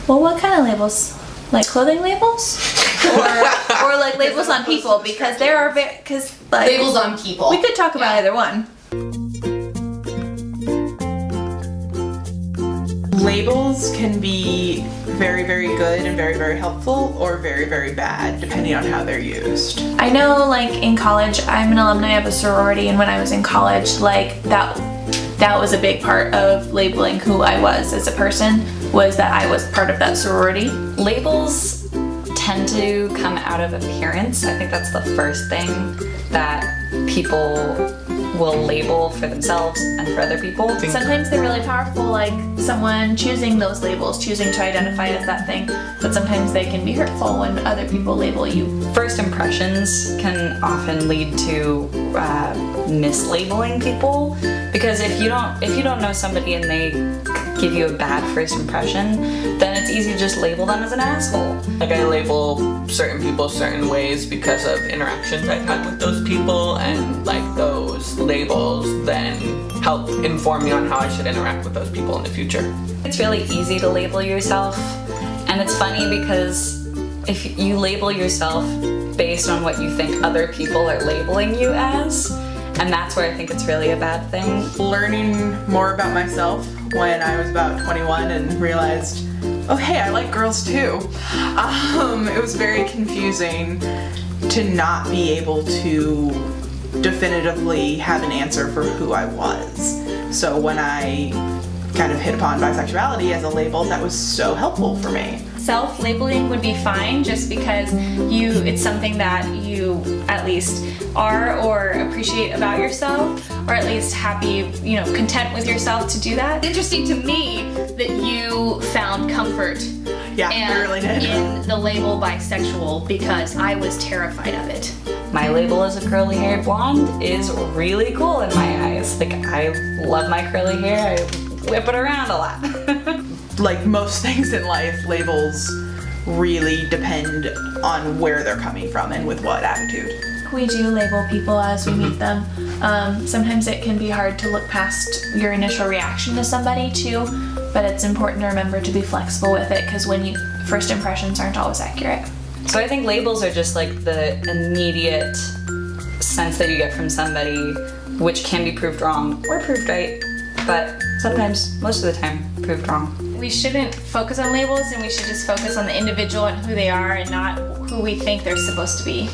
Well, what kind of labels? Like clothing labels? or like labels on people? Because there are like labels on people. We could talk about either one. Labels can be very, very good and very, very helpful, or very, very bad, depending on how they're used. I know, like, in college, I'm an alumni of a sorority, and when I was in college, like, that was a big part of labeling who I was as a person, was that I was part of that sorority. Labels tend to come out of appearance. I think that's the first thing that people will label for themselves and for other people. Sometimes they're really powerful, like someone choosing those labels, choosing to identify as that thing, but sometimes they can be hurtful when other people label you. First impressions can often lead to mislabeling people, because if you don't know somebody and they give you a bad first impression, then it's easy to just label them as an asshole. Like, I label certain people certain ways because of interactions I've had with those people, and like those labels then help inform me on how I should interact with those people in the future. It's really easy to label yourself, and it's funny because if you label yourself based on what you think other people are labeling you as, and that's where I think it's really a bad thing. Learning more about myself when I was about 21 and realized, oh hey, I like girls too. It was very confusing to not be able to definitively have an answer for who I was. So when I kind of hit upon bisexuality as a label, that was so helpful for me. Self-labeling would be fine just because it's something that you at least are or appreciate about yourself, or at least happy, content with yourself to do that. Interesting to me that you found comfort Yeah, I really did. in the label bisexual, because I was terrified of it. My label as a curly haired blonde is really cool in my eyes. Like, I love my curly hair, I whip it around a lot. Like most things in life, labels really depend on where they're coming from and with what attitude. We do label people as we meet them. Sometimes it can be hard to look past your initial reaction to somebody too, but it's important to remember to be flexible with it, because first impressions aren't always accurate. So I think labels are just like the immediate sense that you get from somebody, which can be proved wrong or proved right, but sometimes, most of the time, proved wrong. We shouldn't focus on labels, and we should just focus on the individual and who they are, and not who we think they're supposed to be.